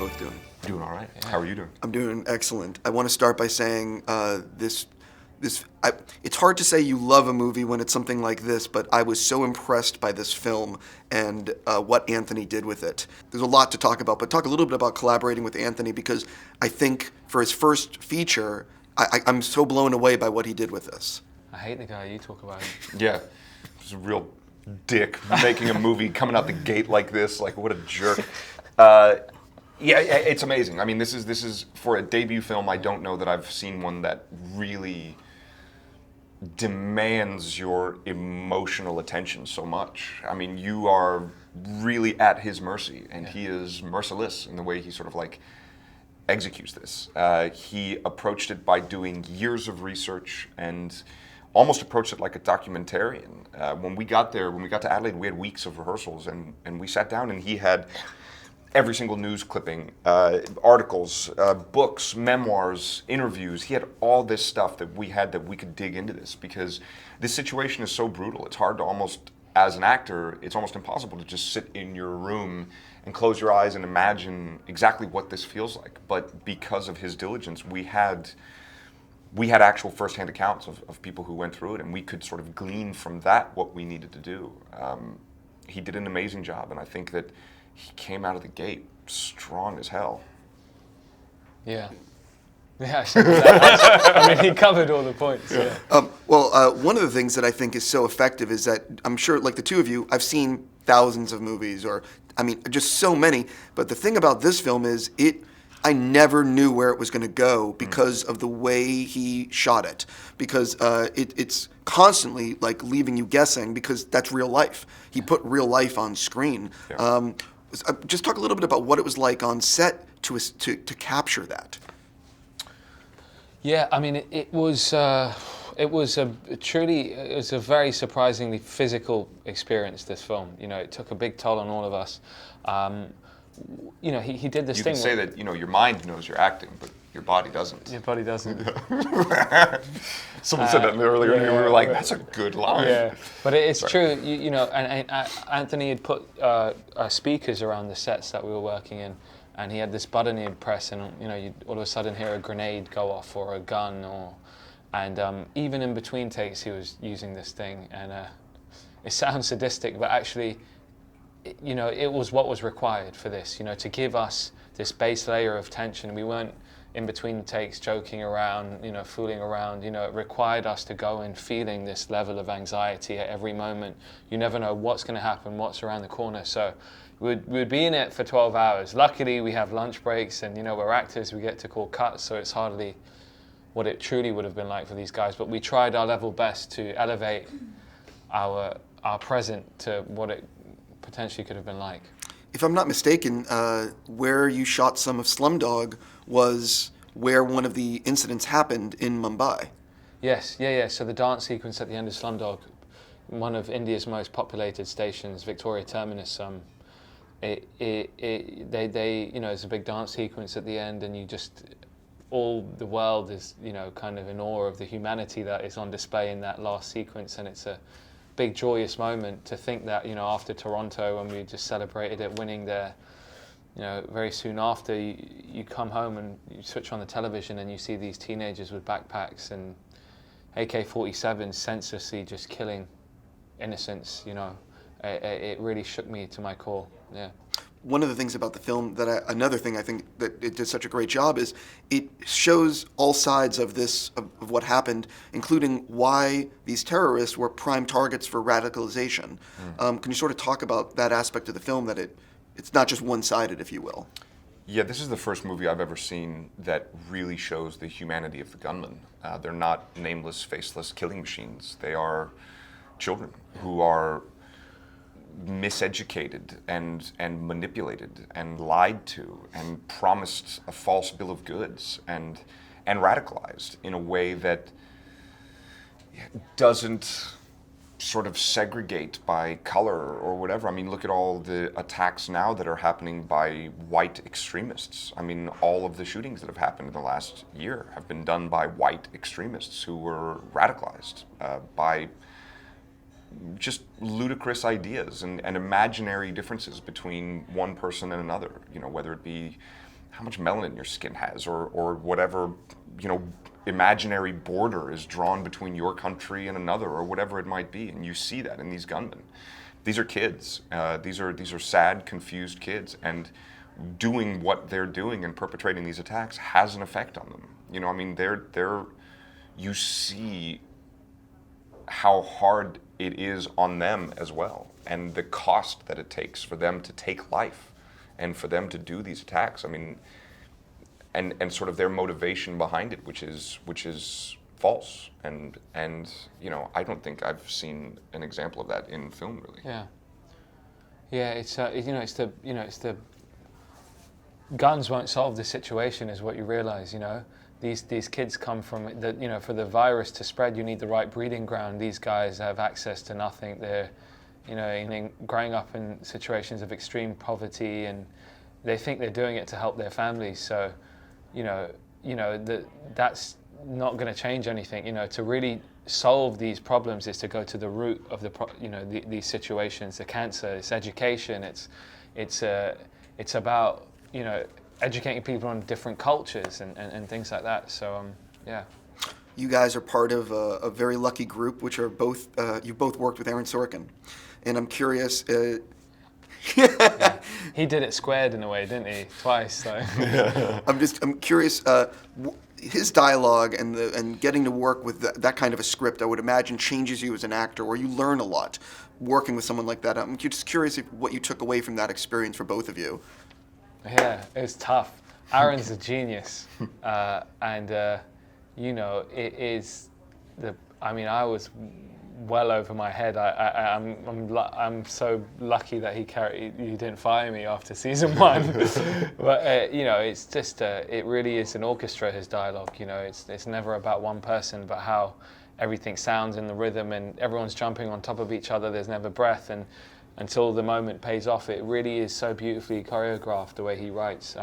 both doing? Doing all right. Yeah. How are you doing? I'm doing excellent. I want to start by saying it's hard to say you love a movie when it's something like this, but I was so impressed by this film and what Anthony did with it. There's a lot to talk about, but talk a little bit about collaborating with Anthony, because I think for his first feature, I'm so blown away by what he did with this. I hate the guy you talk about. Yeah, he's a real dick making a movie coming out the gate like this. Like, what a jerk. Yeah, it's amazing. I mean, this is for a debut film. I don't know that I've seen one that really demands your emotional attention so much. I mean, you are really at his mercy, and he is merciless in the way he sort of like executes this. He approached it by doing years of research and almost approached it like a documentarian. When we got to Adelaide, we had weeks of rehearsals, and we sat down, and he had every single news clipping, articles, books, memoirs, interviews. He had all this stuff that we could dig into this, because this situation is so brutal. It's hard to almost, as an actor, it's almost impossible to just sit in your room and close your eyes and imagine exactly what this feels like. But because of his diligence, we had actual first-hand accounts of people who went through it, and we could sort of glean from that what we needed to do. He did an amazing job, and I think that he came out of the gate strong as hell. Yeah. Yeah, I mean, he covered all the points. Yeah. One of the things that I think is so effective is that I'm sure, like the two of you, I've seen thousands of movies, just so many. But the thing about this film is I never knew where it was going to go because of the way he shot it. Because it's constantly like leaving you guessing, because that's real life. He put real life on screen. Yeah. Just talk a little bit about what it was like on set to capture that. Yeah, I mean, it was a very surprisingly physical experience, this film. You know, it took a big toll on all of us. You know, he did this thing. You can say that, you know, your mind knows you're acting, but your body doesn't. Your body doesn't. Someone said that earlier, and we were like, that's a good line. Yeah, but it's true, you know, and Anthony had put speakers around the sets that we were working in, and he had this button he'd press, and, you know, you'd all of a sudden hear a grenade go off, or a gun, and even in between takes he was using this thing, and it sounds sadistic, but actually, you know, it was what was required for this, you know, to give us this base layer of tension. We weren't in between takes joking around, you know, fooling around. You know, it required us to go in feeling this level of anxiety at every moment. You never know what's going to happen, what's around the corner. So we'd be in it for 12 hours. Luckily, we have lunch breaks, and, you know, we're actors, we get to call cuts, so it's hardly what it truly would have been like for these guys. But we tried our level best to elevate our present to what it potentially could have been like. If I'm not mistaken, where you shot some of Slumdog was where one of the incidents happened in Mumbai. Yes, yeah. So the dance sequence at the end of Slumdog, one of India's most populated stations, Victoria Terminus, they you know, it's a big dance sequence at the end, and all the world is, you know, kind of in awe of the humanity that is on display in that last sequence, and it's a big joyous moment to think that, you know, after Toronto, when we just celebrated it winning there, you know, very soon after, you come home and you switch on the television and you see these teenagers with backpacks and AK-47s senselessly just killing innocents. You know, it really shook me to my core. Yeah. One of the things about the film another thing I think that it did such a great job is it shows all sides of this, of what happened, including why these terrorists were prime targets for radicalization. Can you sort of talk about that aspect of the film, that it's not just one-sided, if you will? Yeah, this is the first movie I've ever seen that really shows the humanity of the gunmen. They're not nameless, faceless killing machines. They are children who are miseducated and manipulated and lied to and promised a false bill of goods and radicalized in a way that doesn't sort of segregate by color or whatever. I mean, look at all the attacks now that are happening by white extremists. I mean, all of the shootings that have happened in the last year have been done by white extremists who were radicalized by just ludicrous ideas and imaginary differences between one person and another. You know, whether it be how much melanin your skin has, or whatever, you know, imaginary border is drawn between your country and another, or whatever it might be. And you see that in these gunmen. These are kids. These are sad, confused kids, and doing what they're doing and perpetrating these attacks has an effect on them. You know, I mean, you see how hard it is on them as well, and the cost that it takes for them to take life and for them to do these attacks. I mean, and sort of their motivation behind it, which is false. And you know, I don't think I've seen an example of that in film, really. Yeah, it's the guns won't solve the situation, is what you realize. You know, these kids come from for the virus to spread, you need the right breeding ground. These guys have access to nothing. They're, you know, growing up in situations of extreme poverty, and they think they're doing it to help their families. So, that's not going to change anything. You know, to really solve these problems is to go to the root of these situations. The cancer, it's education. It's about, you know, educating people on different cultures and things like that. So yeah. You guys are part of a very lucky group, which are both you both worked with Aaron Sorkin, and I'm curious. Yeah. He did it squared in a way, didn't he? Twice. So. I'm curious. His dialogue and getting to work with that kind of a script, I would imagine, changes you as an actor, or you learn a lot working with someone like that. I'm just curious what you took away from that experience for both of you. Yeah, it was tough. Aaron's a genius, and you know, it is I mean, I was well over my head. I'm so lucky that he didn't fire me after season 1. But you know, it's just it really is an orchestra, his dialogue. You know, it's never about one person, but how everything sounds in the rhythm, and everyone's jumping on top of each other. There's never breath, and until the moment pays off, it really is so beautifully choreographed the way he writes.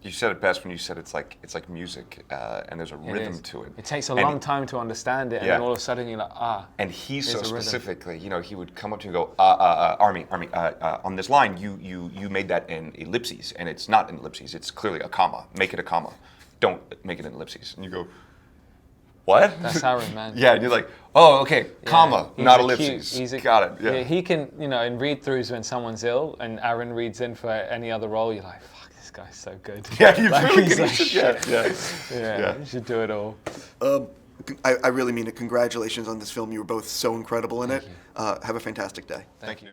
You said it best when you said it's like music, and there's a rhythm to it. It takes a long time to understand it, and then all of a sudden you're like, And he's so specifically, you know, he would come up to you and go, Armie, on this line, you made that in ellipses, and it's not in ellipses, it's clearly a comma. Make it a comma. Don't make it in ellipses. And you go, what? That's Aaron, man. Yeah, and you're like, oh, okay, comma, not ellipses. Got it. Yeah. He can, you know, in read-throughs when someone's ill, and Aaron reads in for any other role, you're like, fuck, this guy's so good. Yeah, you like, really he's like, should. Yeah, you should do it all. I really mean it. Congratulations on this film. You were both so incredible in it. Have a fantastic day. Thank you.